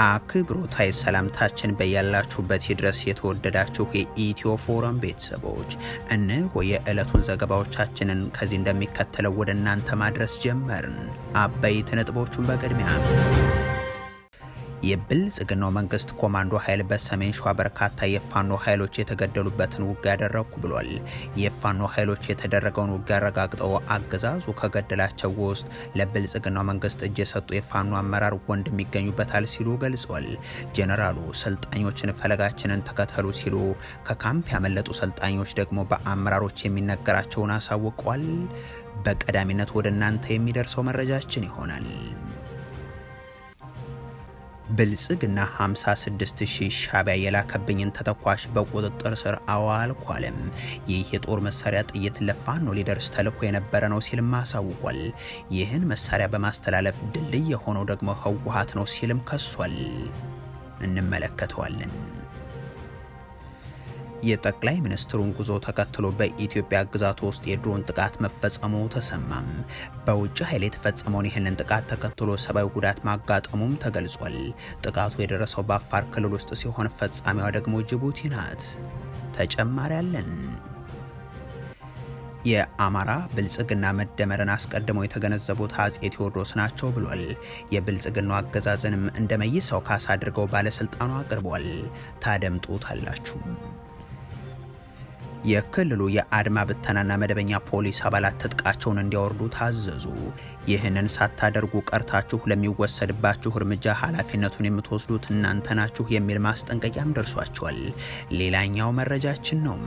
አክብሮታይ ሰላምታችን በያላችሁበት ይድረስ የተወደዳችሁ የኢትዮ ፎረም ቤተሰቦች እነሆ የዕለቱን ዘገባዎቻችንን ከዚህ እንደሚከተለው ወደ እናንተ ማድረስ ጀመርን። አበይት ነጥቦቹን በቅድሚያ የብልጽግናው መንግስት ኮማንዶ ኃይል በሰሜን ሸዋ በርካታ የፋኖ ኃይሎች የተገደሉበትን ውጊያ ያደረኩ ብሏል። የፋኖ ኃይሎች የተደረገውን ውጊያ አረጋግጠው አገዛዙ ከገደላቸው ውስጥ ለብልጽግናው መንግስት እጅ የሰጡ የፋኖ አመራር ወንድም ይገኙበታል ሲሉ ገልጿል። ጄኔራሉ ሰልጣኞችን ፈለጋችንን ተከተሉ ሲሉ ከካምፕ ያመለጡ ሰልጣኞች ደግሞ በአመራሮች የሚነገራቸውን አሳውቀዋል። በቀዳሚነት ወደ እናንተ የሚደርሰው መረጃችን ይሆናል። ብልጽግና 56000 ሻዕቢያ የላከብኝን ተተኳሽ በቁጥጥር ስር አዋልኳለም። ይህ የጦር መሳሪያ ጥይት ለፋኖ ሊደርስ ተልኮ የነበረ ነው ሲልም አሳውቋል። ይህን መሳሪያ በማስተላለፍ ድልድይ የሆነው ደግሞ ህወሓት ነው ሲልም ከሷል። እንመለከተዋለን። የጠቅላይ ሚኒስትሩን ጉዞ ተከትሎ በኢትዮጵያ ግዛት ውስጥ የድሮን ጥቃት መፈጸሙ ተሰማም። በውጭ ኃይል የተፈጸመውን ይህንን ጥቃት ተከትሎ ሰብአዊ ጉዳት ማጋጠሙም ተገልጿል። ጥቃቱ የደረሰው በአፋር ክልል ውስጥ ሲሆን ፈጻሚዋ ደግሞ ጅቡቲ ናት። ተጨማሪ አለን። የአማራ ብልጽግና መደመርን አስቀድመው የተገነዘቡት አፄ ቴዎድሮስ ናቸው ብሏል። የብልጽግናው አገዛዝንም እንደመይሰው ካሳ አድርገው ባለስልጣኑ አቅርቧል። ታደምጡታላችሁ። የክልሉ የአድማ ብተናና መደበኛ ፖሊስ አባላት ትጥቃቸውን እንዲያወርዱ ታዘዙ። ይህንን ሳታደርጉ ቀርታችሁ ለሚወሰድባችሁ እርምጃ ኃላፊነቱን የምትወስዱት እናንተ ናችሁ የሚል ማስጠንቀቂያም ደርሷቸዋል። ሌላኛው መረጃችን ነው።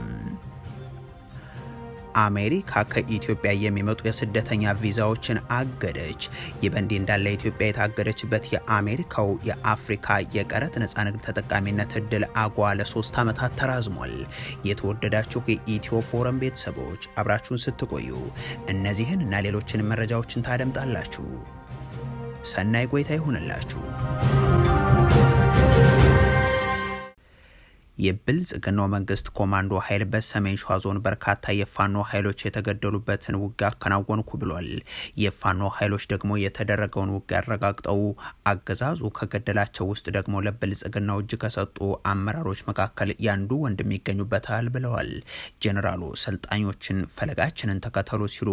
አሜሪካ ከኢትዮጵያ የሚመጡ የስደተኛ ቪዛዎችን አገደች። ይህ በእንዲህ እንዳለ ኢትዮጵያ የታገደችበት የአሜሪካው የአፍሪካ የቀረጥ ነጻ ንግድ ተጠቃሚነት እድል አጓ ለ3 ዓመታት ተራዝሟል። የተወደዳችሁ የኢትዮ ፎረም ቤተሰቦች አብራችሁን ስትቆዩ እነዚህን እና ሌሎችን መረጃዎችን ታደምጣላችሁ። ሰናይ ቆይታ ይሁንላችሁ። የብልጽግናው መንግስት ኮማንዶ ኃይል በሰሜን ሸዋ ዞን በርካታ የፋኖ ኃይሎች የተገደሉበትን ውጊያ አከናወንኩ ብሏል። የፋኖ ኃይሎች ደግሞ የተደረገውን ውጊያ አረጋግጠው አገዛዙ ከገደላቸው ውስጥ ደግሞ ለብልጽግናው እጅ ከሰጡ አመራሮች መካከል ያንዱ ወንድም ይገኙበታል ብለዋል። ጄኔራሉ ሰልጣኞችን ፈለጋችንን ተከተሉ ሲሉ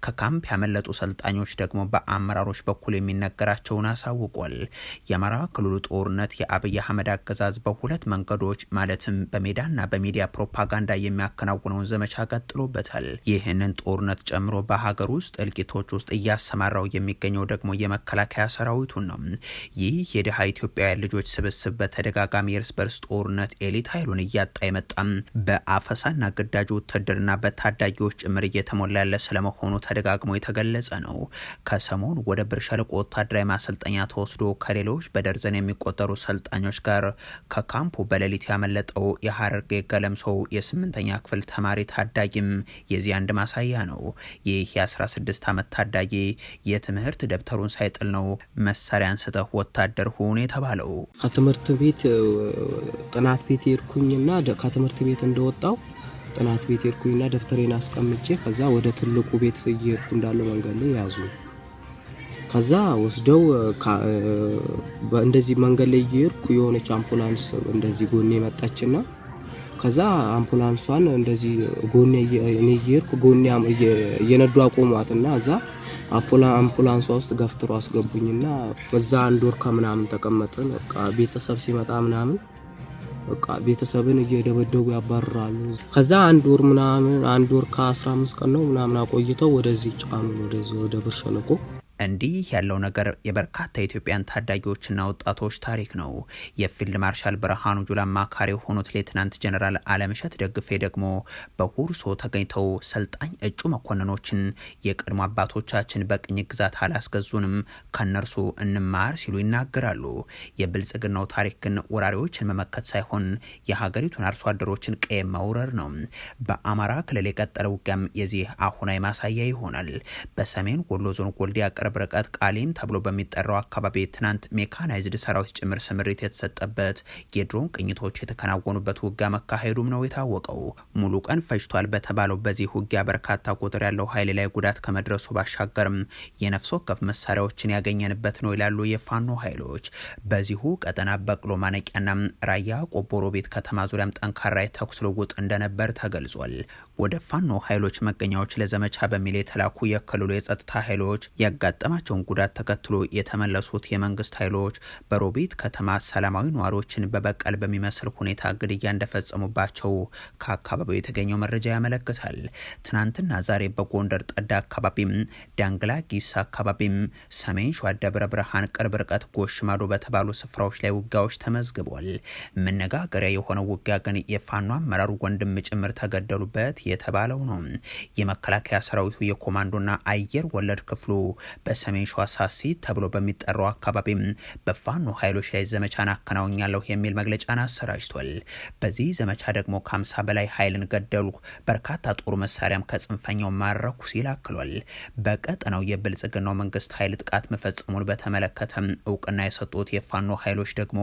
ከካምፕ ያመለጡ ሰልጣኞች ደግሞ በአመራሮች በኩል የሚነገራቸውን አሳውቋል። የአማራ ክልሉ ጦርነት የአብይ አህመድ አገዛዝ በሁለት መንገዶች ማለትም በሜዳና በሚዲያ ፕሮፓጋንዳ የሚያከናውነውን ዘመቻ ቀጥሎበታል። ይህንን ጦርነት ጨምሮ በሀገር ውስጥ እልቂቶች ውስጥ እያሰማራው የሚገኘው ደግሞ የመከላከያ ሰራዊቱን ነው። ይህ የድሃ ኢትዮጵያውያን ልጆች ስብስብ በተደጋጋሚ የእርስ በርስ ጦርነት ኤሊት ኃይሉን እያጣ የመጣም በአፈሳና ግዳጅ ውትድርና በታዳጊዎች ጭምር እየተሞላ ያለ ስለመሆኑ ተደጋግሞ የተገለጸ ነው። ከሰሞኑ ወደ ብር ሸለቆ ወታደራዊ ማሰልጠኛ ተወስዶ ከሌሎች በደርዘን የሚቆጠሩ ሰልጣኞች ጋር ከካምፑ በሌሊት ያመለጠው የሐረርጌ ገለምሶው የ8ኛ ክፍል ተማሪ ታዳጊም የዚህ አንድ ማሳያ ነው። ይህ የ16 ዓመት ታዳጊ የትምህርት ደብተሩን ሳይጥል ነው መሳሪያ አንስተህ ወታደር ሁን የተባለው። ከትምህርት ቤት ጥናት ቤት ሄድኩኝና ከትምህርት ቤት እንደወጣው ጥናት ቤት ሄድኩኝና ደብተሬን አስቀምጬ ከዛ ወደ ትልቁ ቤት እየሄድኩ እንዳለው መንገድ ላይ ያዙ። ከዛ ወስደው እንደዚህ መንገድ ላይ እየሄድኩ የሆነች አምቡላንስ እንደዚህ ጎኔ መጣችና ከዛ አምቡላንሷን እንደዚህ ጎኔ እኔ እየሄድኩ ጎኔ እየነዱ አቆሟትና እዛ አምቡላንሷ ውስጥ ገፍትሮ አስገቡኝና እዛ አንድ ወር ከምናምን ተቀመጥን። በቃ ቤተሰብ ሲመጣ ምናምን በቃ ቤተሰብን እየደበደቡ ያባርራሉ። ከዛ አንድ ወር ከ15 ቀን ነው ምናምን አቆይተው ወደዚህ ጫኑ፣ ወደ ብር ሸለቆ። እንዲህ ያለው ነገር የበርካታ ኢትዮጵያን ታዳጊዎችና ወጣቶች ታሪክ ነው። የፊልድ ማርሻል ብርሃኑ ጁላ አማካሪ የሆኑት ሌትናንት ጀነራል አለምሸት ደግፌ ደግሞ በሁርሶ ተገኝተው ሰልጣኝ እጩ መኮንኖችን የቀድሞ አባቶቻችን በቅኝ ግዛት አላስገዙንም ከነርሱ እንማር ሲሉ ይናገራሉ። የብልጽግናው ታሪክ ግን ወራሪዎችን መመከት ሳይሆን የሀገሪቱን አርሶ አደሮችን ቀየ መውረር ነው። በአማራ ክልል የቀጠለ ውጊያም የዚህ አሁናዊ ማሳያ ይሆናል። በሰሜን ወሎ ዞን ወልዲያ ቅርብ ርቀት ቃሊም ተብሎ በሚጠራው አካባቢ ትናንት ሜካናይዝድ ሰራዊት ጭምር ስምሪት የተሰጠበት የድሮን ቅኝቶች የተከናወኑበት ውጊያ መካሄዱም ነው የታወቀው። ሙሉ ቀን ፈጅቷል በተባለው በዚህ ውጊያ በርካታ ቁጥር ያለው ኃይል ላይ ጉዳት ከመድረሱ ባሻገርም የነፍስ ወከፍ መሳሪያዎችን ያገኘንበት ነው ይላሉ የፋኖ ኃይሎች። በዚሁ ቀጠና በቅሎ ማነቂያና ራያ ቆቦሮ ቤት ከተማ ዙሪያም ጠንካራ የተኩስ ልውውጥ እንደነበር ተገልጿል። ወደ ፋኖ ኃይሎች መገኛዎች ለዘመቻ በሚል የተላኩ የክልሉ የጸጥታ ኃይሎች ያጋጠማቸውን ጉዳት ተከትሎ የተመለሱት የመንግስት ኃይሎች በሮቢት ከተማ ሰላማዊ ነዋሪዎችን በበቀል በሚመስል ሁኔታ ግድያ እንደፈጸሙባቸው ከአካባቢው የተገኘው መረጃ ያመለክታል። ትናንትና ዛሬ በጎንደር ጠዳ አካባቢም፣ ዳንግላ ጊሳ አካባቢም፣ ሰሜን ሸዋ ደብረ ብርሃን ቅርብ ርቀት ጎሽ ማዶ በተባሉ ስፍራዎች ላይ ውጊያዎች ተመዝግቧል። መነጋገሪያ የሆነው ውጊያ ግን የፋኖ አመራሩ ወንድም ጭምር ተገደሉበት የተባለው ነው። የመከላከያ ሰራዊቱ የኮማንዶና አየር ወለድ ክፍሉ በሰሜን ሸዋ ሳሲት ተብሎ በሚጠራው አካባቢም በፋኖ ኃይሎች ላይ ዘመቻን አከናውኛለሁ የሚል መግለጫን አሰራጅቷል። በዚህ ዘመቻ ደግሞ ከ50 በላይ ኃይልን ገደሉ፣ በርካታ ጦር መሳሪያም ከጽንፈኛው ማረኩ ሲል አክሏል። በቀጠናው የብልጽግናው መንግስት ኃይል ጥቃት መፈጸሙን በተመለከተም እውቅና የሰጡት የፋኖ ኃይሎች ደግሞ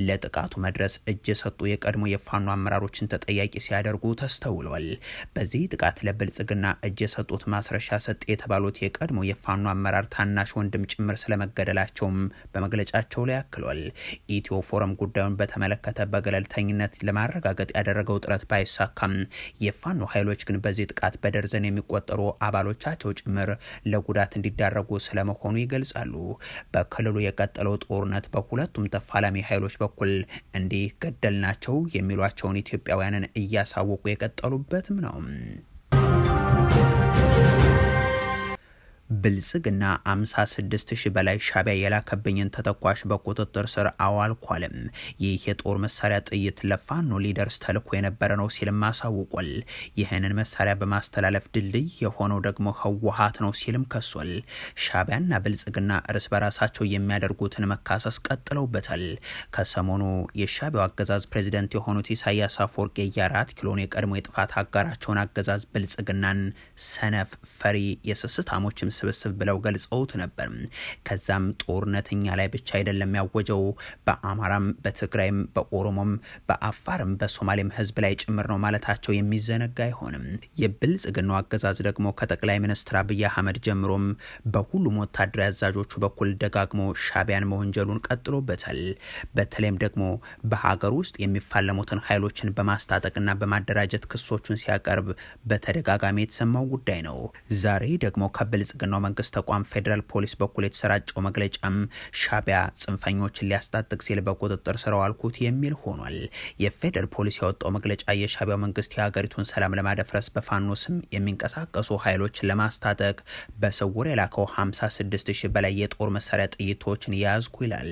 ለጥቃቱ መድረስ እጅ የሰጡ የቀድሞ የፋኖ አመራሮችን ተጠያቂ ሲያደርጉ ተስተውሏል። በዚህ ጥቃት ለብልጽግና እጅ የሰጡት ማስረሻ ሰጥ የተባሉት የቀድሞ የፋኖ አመራር ታናሽ ወንድም ጭምር ስለመገደላቸውም በመግለጫቸው ላይ አክሏል። ኢትዮ ፎረም ጉዳዩን በተመለከተ በገለልተኝነት ለማረጋገጥ ያደረገው ጥረት ባይሳካም የፋኖ ኃይሎች ግን በዚህ ጥቃት በደርዘን የሚቆጠሩ አባሎቻቸው ጭምር ለጉዳት እንዲዳረጉ ስለመሆኑ ይገልጻሉ። በክልሉ የቀጠለው ጦርነት በሁለቱም ተፋላሚ ኃይሎች በኩል እንዲህ ገደልናቸው የሚሏቸውን ኢትዮጵያውያንን እያሳወቁ የቀጠሉበትም ነው። ብልጽግና 56 ሺህ በላይ ሻቢያ የላከብኝን ተተኳሽ በቁጥጥር ስር አዋልኳልም። ይህ የጦር መሳሪያ ጥይት ለፋኖ ሊደርስ ተልኮ የነበረ ነው ሲልም አሳውቋል። ይህንን መሳሪያ በማስተላለፍ ድልድይ የሆነው ደግሞ ህወሓት ነው ሲልም ከሷል። ሻቢያና ብልጽግና እርስ በራሳቸው የሚያደርጉትን መካሰስ ቀጥለውበታል። ከሰሞኑ የሻቢያው አገዛዝ ፕሬዚደንት የሆኑት ኢሳያስ አፈወርቂ የ4 ኪሎን የቀድሞ የጥፋት አጋራቸውን አገዛዝ ብልጽግናን ሰነፍ፣ ፈሪ፣ የስስታሞችም ስብስብ ብለው ገልጸውት ነበር። ከዛም ጦርነተኛ ላይ ብቻ አይደለም ያወጀው፣ በአማራም፣ በትግራይም፣ በኦሮሞም፣ በአፋርም በሶማሌም ህዝብ ላይ ጭምር ነው ማለታቸው የሚዘነጋ አይሆንም። የብልጽግናው አገዛዝ ደግሞ ከጠቅላይ ሚኒስትር አብይ አህመድ ጀምሮም በሁሉም ወታደራዊ አዛዦቹ በኩል ደጋግሞ ሻቢያን መወንጀሉን ቀጥሎበታል። በተለይም ደግሞ በሀገር ውስጥ የሚፋለሙትን ኃይሎችን በማስታጠቅና በማደራጀት ክሶቹን ሲያቀርብ በተደጋጋሚ የተሰማው ጉዳይ ነው። ዛሬ ደግሞ ከብልጽግናው መንግስት ተቋም ፌዴራል ፖሊስ በኩል የተሰራጨው መግለጫም ሻቢያ ጽንፈኞችን ሊያስታጥቅ ሲል በቁጥጥር ስር አዋልኩት የሚል ሆኗል። የፌዴራል ፖሊስ ያወጣው መግለጫ የሻቢያው መንግስት የሀገሪቱን ሰላም ለማደፍረስ በፋኖ ስም የሚንቀሳቀሱ ኃይሎችን ለማስታጠቅ በስውር የላከው 56 ሺህ በላይ የጦር መሳሪያ ጥይቶችን ያዝኩ ይላል።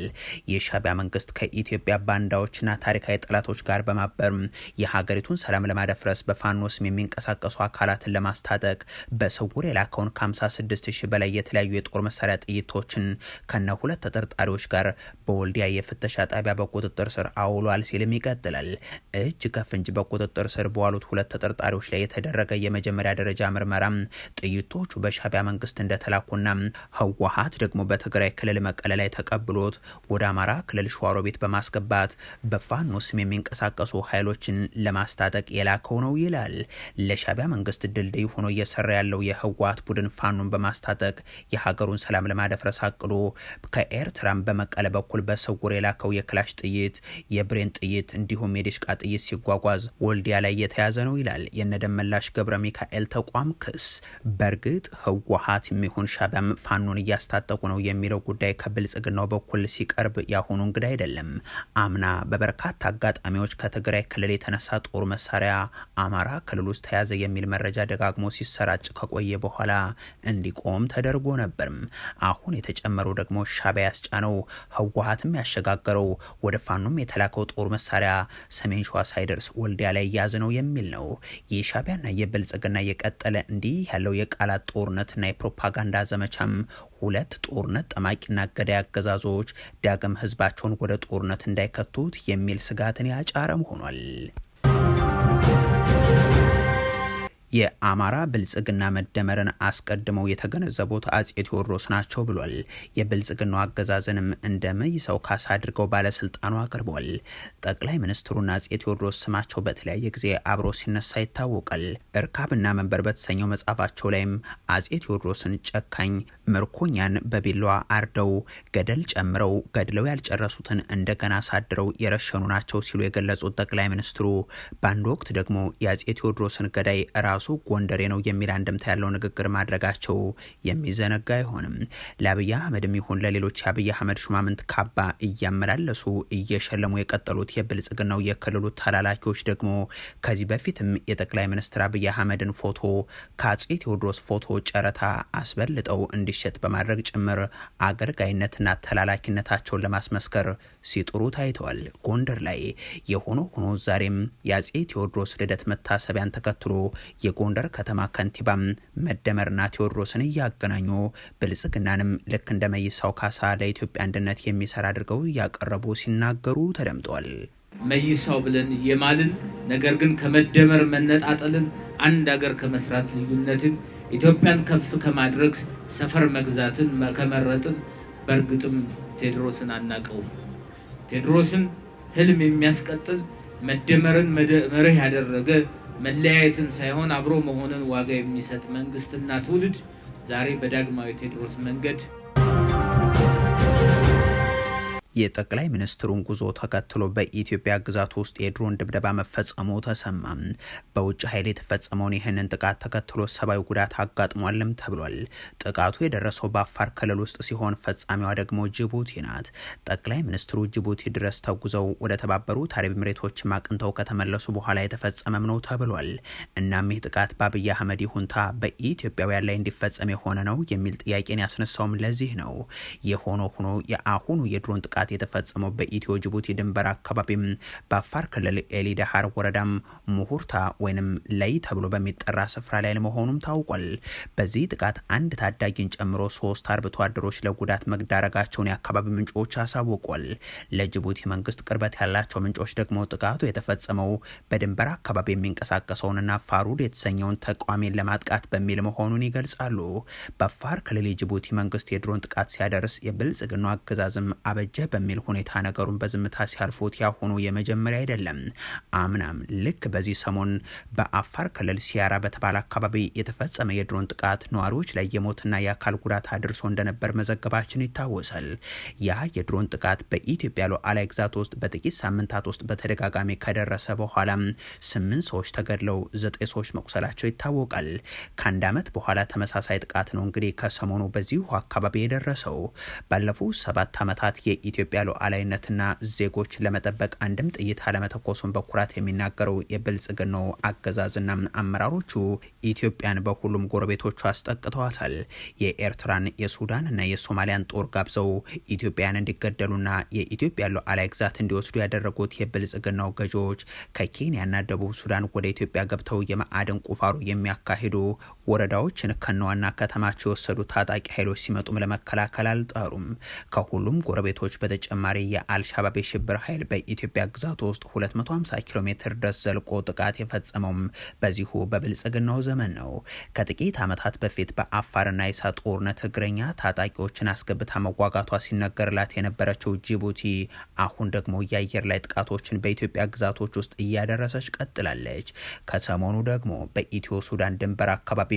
የሻቢያ መንግስት ከኢትዮጵያ ባንዳዎችና ታሪካዊ ጠላቶች ጋር በማበር የሀገሪቱን ሰላም ለማደፍረስ በፋኖ ስም የሚንቀሳቀሱ አካላትን ለማስታጠቅ በስውር የላከውን ከ56 ሺህ በላይ የተለያዩ የጦር መሳሪያ ጥይቶችን ከነ 2 ተጠርጣሪዎች ጋር በወልዲያ የፍተሻ ጣቢያ በቁጥጥር ስር አውሏል ሲልም ይቀጥላል። እጅ ከፍንጅ በቁጥጥር ስር በዋሉት 2 ተጠርጣሪዎች ላይ የተደረገ የመጀመሪያ ደረጃ ምርመራ ጥይቶቹ በሻቢያ መንግስት እንደተላኩና ህወሓት ደግሞ በትግራይ ክልል መቀለ ላይ ተቀብሎት ወደ አማራ ክልል ሸዋሮቢት በማስገባት በፋኖ ስም የሚንቀሳቀሱ ኃይሎችን ለማስታጠቅ የላከው ነው ይላል። ለሻቢያ መንግስት ድልድይ ሆኖ እየሰራ ያለው የህወሓት ቡድን ፋኖን በማስታጠቅ የሀገሩን ሰላም ለማደፍረስ አቅዶ ከኤርትራም በመቀለ በኩል በስውር የላከው የክላሽ ጥይት፣ የብሬን ጥይት እንዲሁም የዲሽቃ ጥይት ሲጓጓዝ ወልዲያ ላይ የተያዘ ነው ይላል የነደመላሽ ገብረ ሚካኤል ተቋም ክስ። በእርግጥ ህወሓት የሚሆን ሻቢያም ፋኖን እያስታጠቁ ነው የሚለው ጉዳይ ከብልጽግናው በኩል ሲቀርብ ያሁኑ እንግዳ አይደለም። አምና በበርካታ አጋጣሚዎች ከትግራይ ክልል የተነሳ ጦር መሳሪያ አማራ ክልል ውስጥ ተያዘ የሚል መረጃ ደጋግሞ ሲሰራጭ ከቆየ በኋላ እንዲቆም ተደርጎ ነበር። አሁን የተጨመረው ደግሞ ሻቢያ ያስጫነው ህወሓትም ያሸጋገረው ወደ ፋኖም የተላከው ጦር መሳሪያ ሰሜን ሸዋ ሳይደርስ ወልዲያ ላይ ያዝ ነው የሚል ነው። የሻቢያና የብልጽግና የቀጠለ እንዲህ ያለው የቃላት ጦርነትና የፕሮፓጋንዳ ዘመቻም 2 ጦርነት ጠማቂና ገዳይ አገዛዞች ዳግም ህዝባቸውን ወደ ጦርነት እንዳይከቱት የሚል ስጋትን ያጫረም ሆኗል። የአማራ ብልጽግና መደመርን አስቀድመው የተገነዘቡት አጼ ቴዎድሮስ ናቸው ብሏል። የብልጽግናው አገዛዝንም እንደ መይሰው ካሳ አድርገው ባለስልጣኑ አቅርበዋል። ጠቅላይ ሚኒስትሩና አጼ ቴዎድሮስ ስማቸው በተለያየ ጊዜ አብሮ ሲነሳ ይታወቃል። እርካብና መንበር በተሰኘው መጽሐፋቸው ላይም አጼ ቴዎድሮስን ጨካኝ ምርኮኛን በቢላዋ አርደው ገደል ጨምረው ገድለው ያልጨረሱትን እንደገና አሳድረው የረሸኑ ናቸው ሲሉ የገለጹት ጠቅላይ ሚኒስትሩ በአንድ ወቅት ደግሞ የአጼ ቴዎድሮስን ገዳይ ራሱ ጎንደሬ ነው የሚል አንድምታ ያለው ንግግር ማድረጋቸው የሚዘነጋ አይሆንም። ለአብይ አህመድም ይሁን ለሌሎች የአብይ አህመድ ሹማምንት ካባ እያመላለሱ እየሸለሙ የቀጠሉት የብልጽግናው የክልሉ ተላላኪዎች ደግሞ ከዚህ በፊትም የጠቅላይ ሚኒስትር አብይ አህመድን ፎቶ ከአጼ ቴዎድሮስ ፎቶ ጨረታ አስበልጠው እንዲሸጥ በማድረግ ጭምር አገልጋይነትና ተላላኪነታቸውን ለማስመስከር ሲጥሩ ታይተዋል። ጎንደር ላይ የሆነ ሆኖ ዛሬም የአጼ ቴዎድሮስ ልደት መታሰቢያን ተከትሎ የጎንደር ከተማ ከንቲባም መደመርና ቴዎድሮስን እያገናኙ ብልጽግናንም ልክ እንደ መይሳው ካሳ ለኢትዮጵያ አንድነት የሚሰራ አድርገው እያቀረቡ ሲናገሩ ተደምጧል። መይሳው ብለን የማልን ነገር ግን ከመደመር መነጣጠልን አንድ ሀገር ከመስራት ልዩነትን ኢትዮጵያን ከፍ ከማድረግ ሰፈር መግዛትን ከመረጥን በእርግጥም ቴዎድሮስን አናቀው። ቴዎድሮስን ህልም የሚያስቀጥል መደመርን መርህ ያደረገ መለያየትን ሳይሆን አብሮ መሆንን ዋጋ የሚሰጥ መንግስትና ትውልድ ዛሬ በዳግማዊ ቴዎድሮስ መንገድ የጠቅላይ ሚኒስትሩን ጉዞ ተከትሎ በኢትዮጵያ ግዛት ውስጥ የድሮን ድብደባ መፈጸሙ ተሰማ። በውጭ ኃይል የተፈጸመውን ይህንን ጥቃት ተከትሎ ሰብአዊ ጉዳት አጋጥሟልም ተብሏል። ጥቃቱ የደረሰው በአፋር ክልል ውስጥ ሲሆን ፈጻሚዋ ደግሞ ጅቡቲ ናት። ጠቅላይ ሚኒስትሩ ጅቡቲ ድረስ ተጉዘው ወደ ተባበሩት አረብ ኤሚሬቶች አቅንተው ከተመለሱ በኋላ የተፈጸመም ነው ተብሏል። እናም ይህ ጥቃት በአብይ አህመድ ይሁንታ በኢትዮጵያውያን ላይ እንዲፈጸም የሆነ ነው የሚል ጥያቄን ያስነሳውም ለዚህ ነው። የሆነ ሆኖ የአሁኑ የድሮን ጥቃት የተፈጸመው በኢትዮ ጅቡቲ ድንበር አካባቢም በአፋር ክልል ኤሊዳሃር ወረዳም ሙሁርታ ወይንም ላይ ተብሎ በሚጠራ ስፍራ ላይ መሆኑም ታውቋል። በዚህ ጥቃት አንድ ታዳጊን ጨምሮ 3 አርብቶ አደሮች ለጉዳት መዳረጋቸውን የአካባቢ ምንጮች አሳውቋል። ለጅቡቲ መንግስት ቅርበት ያላቸው ምንጮች ደግሞ ጥቃቱ የተፈጸመው በድንበር አካባቢ የሚንቀሳቀሰውንና ፋሩድ የተሰኘውን ተቋሚን ለማጥቃት በሚል መሆኑን ይገልጻሉ። በአፋር ክልል የጅቡቲ መንግስት የድሮን ጥቃት ሲያደርስ የብልጽግናው አገዛዝም አበጀ በሚል ሁኔታ ነገሩን በዝምታ ሲያልፉት ያሁኑ የመጀመሪያ አይደለም። አምናም ልክ በዚህ ሰሞን በአፋር ክልል ሲያራ በተባለ አካባቢ የተፈጸመ የድሮን ጥቃት ነዋሪዎች ላይ የሞትና የአካል ጉዳት አድርሶ እንደነበር መዘገባችን ይታወሳል። ያ የድሮን ጥቃት በኢትዮጵያ ሉዓላዊ ግዛት ውስጥ በጥቂት ሳምንታት ውስጥ በተደጋጋሚ ከደረሰ በኋላ 8 ሰዎች ተገድለው 9 ሰዎች መቁሰላቸው ይታወቃል። ከአንድ ዓመት በኋላ ተመሳሳይ ጥቃት ነው እንግዲህ ከሰሞኑ በዚሁ አካባቢ የደረሰው። ባለፉት 7 ዓመታት የኢትዮጵያ ሉዓላዊነትና ዜጎች ለመጠበቅ አንድም ጥይት አለመተኮሱን በኩራት የሚናገረው የብልጽግናው አገዛዝና አመራሮቹ ኢትዮጵያን በሁሉም ጎረቤቶቹ አስጠቅተዋታል። የኤርትራን የሱዳንና የሶማሊያን ጦር ጋብዘው ኢትዮጵያን እንዲገደሉና የኢትዮጵያ ሉዓላዊ ግዛት እንዲወስዱ ያደረጉት የብልጽግናው ገዢዎች ከኬንያና ደቡብ ሱዳን ወደ ኢትዮጵያ ገብተው የማዕድን ቁፋሮ የሚያካሂዱ ወረዳዎችን ከነዋና ከተማቸው የወሰዱ ታጣቂ ኃይሎች ሲመጡም ለመከላከል አልጣሩም። ከሁሉም ጎረቤቶች በተጨማሪ የአልሻባብ የሽብር ኃይል በኢትዮጵያ ግዛት ውስጥ 250 ኪሎ ሜትር ድረስ ዘልቆ ጥቃት የፈጸመውም በዚሁ በብልጽግናው ዘመን ነው። ከጥቂት ዓመታት በፊት በአፋርና ኢሳ ጦርነት እግረኛ ታጣቂዎችን አስገብታ መዋጋቷ ሲነገርላት የነበረችው ጅቡቲ አሁን ደግሞ የአየር ላይ ጥቃቶችን በኢትዮጵያ ግዛቶች ውስጥ እያደረሰች ቀጥላለች። ከሰሞኑ ደግሞ በኢትዮ ሱዳን ድንበር አካባቢም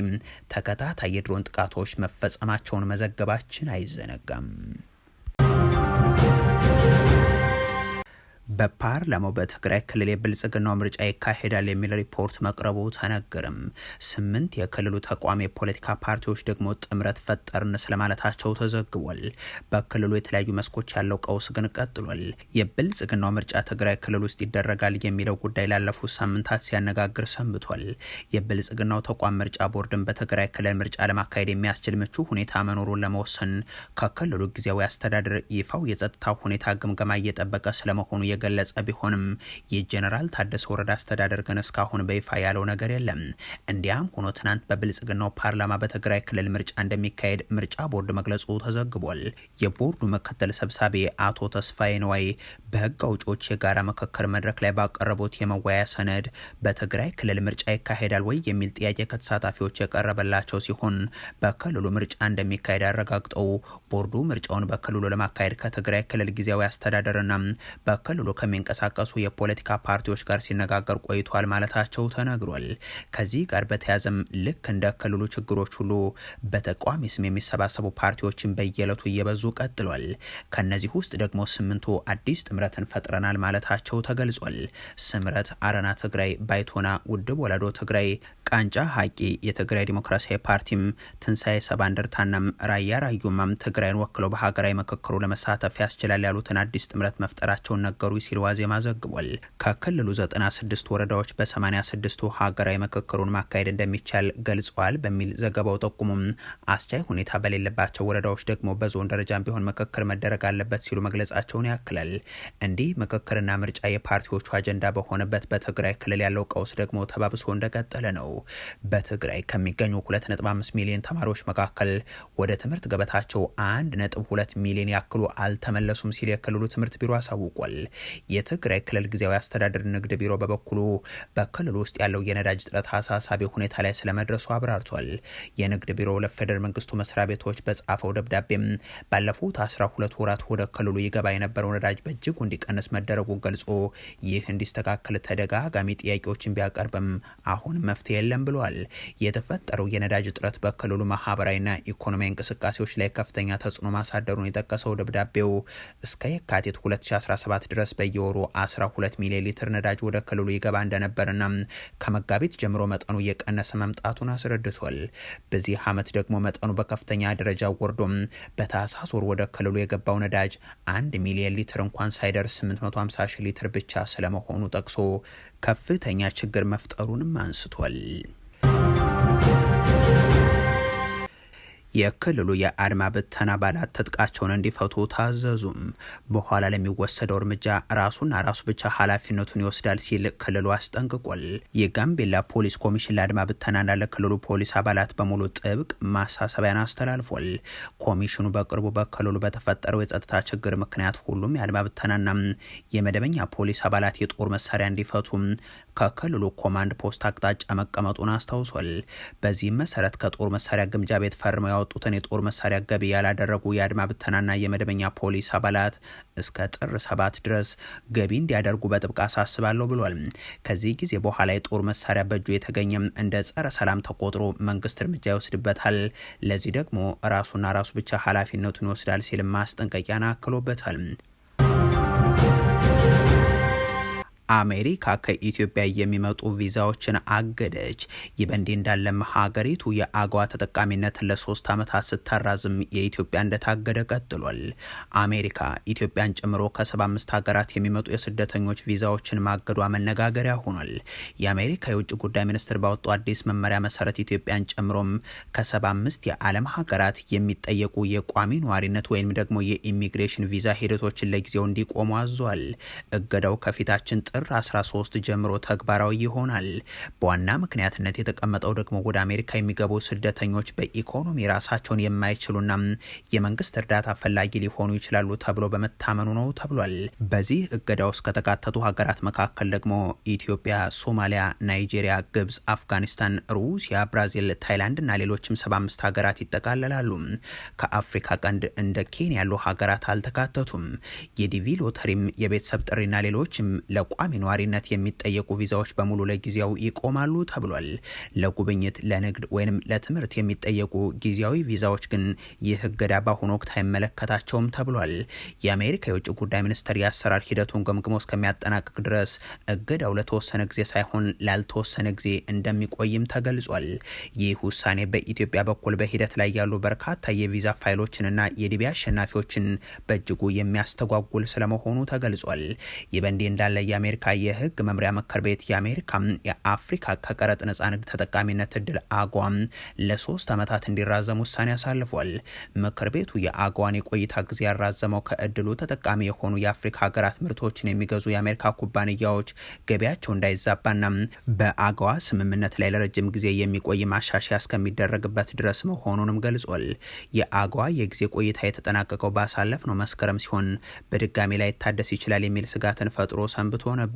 ተከታታይ የድሮን ጥቃቶች መፈጸማቸውን መዘገባችን አይዘነጋም። በፓርላማው በትግራይ ክልል የብልጽግናው ምርጫ ይካሄዳል የሚል ሪፖርት መቅረቡ ተነገረም። 8 የክልሉ ተቋሚ የፖለቲካ ፓርቲዎች ደግሞ ጥምረት ፈጠርን ስለማለታቸው ተዘግቧል። በክልሉ የተለያዩ መስኮች ያለው ቀውስ ግን ቀጥሏል። የብልጽግናው ምርጫ ትግራይ ክልል ውስጥ ይደረጋል የሚለው ጉዳይ ላለፉት ሳምንታት ሲያነጋግር ሰንብቷል። የብልጽግናው ተቋም ምርጫ ቦርድን በትግራይ ክልል ምርጫ ለማካሄድ የሚያስችል ምቹ ሁኔታ መኖሩን ለመወሰን ከክልሉ ጊዜያዊ አስተዳደር ይፋው የጸጥታ ሁኔታ ግምገማ እየጠበቀ ስለመሆኑ የገለጸ ቢሆንም የጀነራል ታደሰ ወረዳ አስተዳደር ግን እስካሁን በይፋ ያለው ነገር የለም። እንዲያም ሆኖ ትናንት በብልጽግናው ፓርላማ በትግራይ ክልል ምርጫ እንደሚካሄድ ምርጫ ቦርድ መግለጹ ተዘግቧል። የቦርዱ ምክትል ሰብሳቢ አቶ ተስፋዬ ነዋይ በህግ አውጪዎች የጋራ ምክክር መድረክ ላይ ባቀረቡት የመወያያ ሰነድ በትግራይ ክልል ምርጫ ይካሄዳል ወይ የሚል ጥያቄ ከተሳታፊዎች የቀረበላቸው ሲሆን በክልሉ ምርጫ እንደሚካሄድ አረጋግጠው ቦርዱ ምርጫውን በክልሉ ለማካሄድ ከትግራይ ክልል ጊዜያዊ አስተዳደርና በክልሉ ከሚንቀሳቀሱ የፖለቲካ ፓርቲዎች ጋር ሲነጋገር ቆይቷል ማለታቸው ተነግሯል። ከዚህ ጋር በተያያዘም ልክ እንደ ክልሉ ችግሮች ሁሉ በተቃዋሚ ስም የሚሰባሰቡ ፓርቲዎችን በየዕለቱ እየበዙ ቀጥሏል። ከነዚህ ውስጥ ደግሞ 8ቱ አዲስ ጥምረትን ፈጥረናል ማለታቸው ተገልጿል። ስምረት፣ አረና ትግራይ፣ ባይቶና፣ ውድብ ወላዶ ትግራይ፣ ቃንጫ ሀቂ፣ የትግራይ ዲሞክራሲያዊ ፓርቲም፣ ትንሳኤ ሰባ እንደርታናም ራያ ራዩማም ትግራይን ወክለው በሀገራዊ ምክክሩ ለመሳተፍ ያስችላል ያሉትን አዲስ ጥምረት መፍጠራቸውን ነገሩ ሲል ዋዜማ ዘግቧል። ከክልሉ 96 ወረዳዎች በ86ቱ ሀገራዊ ምክክሩን ማካሄድ እንደሚቻል ገልጸዋል በሚል ዘገባው ጠቁሙም አስቻይ ሁኔታ በሌለባቸው ወረዳዎች ደግሞ በዞን ደረጃም ቢሆን ምክክር መደረግ አለበት ሲሉ መግለጻቸውን ያክላል። እንዲህ ምክክርና ምርጫ የፓርቲዎቹ አጀንዳ በሆነበት በትግራይ ክልል ያለው ቀውስ ደግሞ ተባብሶ እንደቀጠለ ነው። በትግራይ ከሚገኙ 2.5 ሚሊዮን ተማሪዎች መካከል ወደ ትምህርት ገበታቸው 1.2 ሚሊዮን ያክሉ አልተመለሱም ሲል የክልሉ ትምህርት ቢሮ አሳውቋል። የትግራይ ክልል ጊዜያዊ አስተዳደር ንግድ ቢሮ በበኩሉ በክልሉ ውስጥ ያለው የነዳጅ እጥረት አሳሳቢ ሁኔታ ላይ ስለመድረሱ አብራርቷል። የንግድ ቢሮ ለፌደራል መንግስቱ መስሪያ ቤቶች በጻፈው ደብዳቤም ባለፉት 12 ወራት ወደ ክልሉ ይገባ የነበረው ነዳጅ በእጅጉ እንዲቀንስ መደረጉን ገልጾ ይህ እንዲስተካከል ተደጋጋሚ ጥያቄዎችን ቢያቀርብም አሁን መፍትሄ የለም ብሏል። የተፈጠረው የነዳጅ እጥረት በክልሉ ማህበራዊና ኢኮኖሚያዊ እንቅስቃሴዎች ላይ ከፍተኛ ተጽዕኖ ማሳደሩን የጠቀሰው ደብዳቤው እስከ የካቲት 2017 ድረስ በየወሩ 12 ሚሊዮን ሊትር ነዳጅ ወደ ክልሉ ይገባ እንደነበርና ከመጋቢት ጀምሮ መጠኑ እየቀነሰ መምጣቱን አስረድቷል። በዚህ ዓመት ደግሞ መጠኑ በከፍተኛ ደረጃ ወርዶም በታህሳስ ወር ወደ ክልሉ የገባው ነዳጅ 1 ሚሊዮን ሊትር እንኳን ሳይደርስ 850 ሺህ ሊትር ብቻ ስለመሆኑ ጠቅሶ ከፍተኛ ችግር መፍጠሩንም አንስቷል። የክልሉ የአድማ ብተና አባላት ትጥቃቸውን እንዲፈቱ ታዘዙም። በኋላ ለሚወሰደው እርምጃ ራሱና ራሱ ብቻ ኃላፊነቱን ይወስዳል ሲል ክልሉ አስጠንቅቋል። የጋምቤላ ፖሊስ ኮሚሽን ለአድማ ብተናና ለክልሉ ፖሊስ አባላት በሙሉ ጥብቅ ማሳሰቢያን አስተላልፏል። ኮሚሽኑ በቅርቡ በክልሉ በተፈጠረው የጸጥታ ችግር ምክንያት ሁሉም የአድማ ብተናና የመደበኛ ፖሊስ አባላት የጦር መሳሪያ እንዲፈቱም ከክልሉ ኮማንድ ፖስት አቅጣጫ መቀመጡን አስታውሷል። በዚህም መሰረት ከጦር መሳሪያ ግምጃ ቤት ፈርመው ያወጡትን የጦር መሳሪያ ገቢ ያላደረጉ የአድማ ብተናና የመደበኛ ፖሊስ አባላት እስከ ጥር 7 ድረስ ገቢ እንዲያደርጉ በጥብቅ አሳስባለሁ ብሏል። ከዚህ ጊዜ በኋላ የጦር መሳሪያ በእጁ የተገኘም እንደ ጸረ ሰላም ተቆጥሮ መንግስት እርምጃ ይወስድበታል። ለዚህ ደግሞ ራሱና ራሱ ብቻ ኃላፊነቱን ይወስዳል ሲል ማስጠንቀቂያን አክሎበታል። አሜሪካ ከኢትዮጵያ የሚመጡ ቪዛዎችን አገደች። ይህ በእንዲህ እንዳለም ሀገሪቱ የአገዋ ተጠቃሚነትን ለ3 ዓመታት ስታራዝም የኢትዮጵያ እንደታገደ ቀጥሏል። አሜሪካ ኢትዮጵያን ጨምሮ ከ75 ሀገራት የሚመጡ የስደተኞች ቪዛዎችን ማገዷ መነጋገሪያ ሆኗል። የአሜሪካ የውጭ ጉዳይ ሚኒስትር ባወጣው አዲስ መመሪያ መሰረት ኢትዮጵያን ጨምሮም ከ75 የዓለም ሀገራት የሚጠየቁ የቋሚ ነዋሪነት ወይም ደግሞ የኢሚግሬሽን ቪዛ ሂደቶችን ለጊዜው እንዲቆሙ አዟል። እገዳው ከፊታችን ጥር 13 ጀምሮ ተግባራዊ ይሆናል። በዋና ምክንያትነት የተቀመጠው ደግሞ ወደ አሜሪካ የሚገቡ ስደተኞች በኢኮኖሚ ራሳቸውን የማይችሉና የመንግስት እርዳታ ፈላጊ ሊሆኑ ይችላሉ ተብሎ በመታመኑ ነው ተብሏል። በዚህ እገዳ ውስጥ ከተካተቱ ሀገራት መካከል ደግሞ ኢትዮጵያ፣ ሶማሊያ፣ ናይጄሪያ፣ ግብጽ፣ አፍጋኒስታን፣ ሩሲያ፣ ብራዚል፣ ታይላንድ እና ሌሎችም 75 ሀገራት ይጠቃለላሉ። ከአፍሪካ ቀንድ እንደ ኬንያ ያሉ ሀገራት አልተካተቱም። የዲቪ ሎተሪም፣ የቤተሰብ ጥሪና ሌሎችም ለቋሚ ነዋሪነት የሚጠየቁ ቪዛዎች በሙሉ ለጊዜው ይቆማሉ ተብሏል። ለጉብኝት፣ ለንግድ ወይም ለትምህርት የሚጠየቁ ጊዜያዊ ቪዛዎች ግን ይህ እገዳ በአሁኑ ወቅት አይመለከታቸውም ተብሏል። የአሜሪካ የውጭ ጉዳይ ሚኒስትር የአሰራር ሂደቱን ገምግሞ እስከሚያጠናቅቅ ድረስ እገዳው ለተወሰነ ጊዜ ሳይሆን ላልተወሰነ ጊዜ እንደሚቆይም ተገልጿል። ይህ ውሳኔ በኢትዮጵያ በኩል በሂደት ላይ ያሉ በርካታ የቪዛ ፋይሎችንና የዲቪ አሸናፊዎችን በእጅጉ የሚያስተጓጉል ስለመሆኑ ተገልጿል። ይህ በእንዲህ እንዳለ የአሜሪካ የአሜሪካ የህግ መምሪያ ምክር ቤት የአፍሪካ ከቀረጥ ነጻ ንግድ ተጠቃሚነት እድል አጓም ለ3 ዓመታት እንዲራዘም ውሳኔ አሳልፏል። ምክር ቤቱ የአጓን የቆይታ ጊዜ ያራዘመው ከእድሉ ተጠቃሚ የሆኑ የአፍሪካ ሀገራት ምርቶችን የሚገዙ የአሜሪካ ኩባንያዎች ገበያቸው እንዳይዛባና በአጓ ስምምነት ላይ ለረጅም ጊዜ የሚቆይ ማሻሻያ እስከሚደረግበት ድረስ መሆኑንም ገልጿል። የአጓ የጊዜ ቆይታ የተጠናቀቀው ባሳለፍነው መስከረም ሲሆን በድጋሚ ላይ ታደስ ይችላል የሚል ስጋትን ፈጥሮ ሰንብቶ ነበር።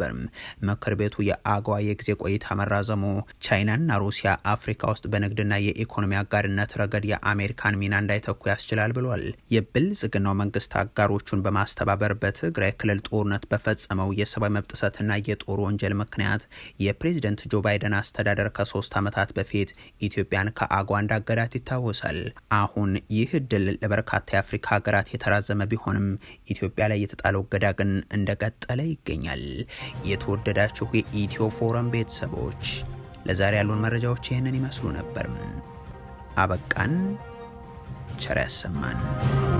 ምክር ቤቱ የአጓ የጊዜ ቆይታ መራዘሙ ቻይናና ሩሲያ አፍሪካ ውስጥ በንግድና የኢኮኖሚ አጋርነት ረገድ የአሜሪካን ሚና እንዳይተኩ ያስችላል ብሏል። የብልጽግናው መንግስት አጋሮቹን በማስተባበር በትግራይ ክልል ጦርነት በፈጸመው የሰብአዊ መብት ጥሰትና የጦር ወንጀል ምክንያት የፕሬዝደንት ጆ ባይደን አስተዳደር ከ3 ዓመታት በፊት ኢትዮጵያን ከአጓ እንዳገዳት ይታወሳል። አሁን ይህ እድል ለበርካታ የአፍሪካ ሀገራት የተራዘመ ቢሆንም ኢትዮጵያ ላይ የተጣለው እገዳ ግን እንደቀጠለ ይገኛል። የተወደዳችሁ የኢትዮ ፎረም ቤተሰቦች ለዛሬ ያሉን መረጃዎች ይህንን ይመስሉ ነበር። አበቃን። ቸር ያሰማን።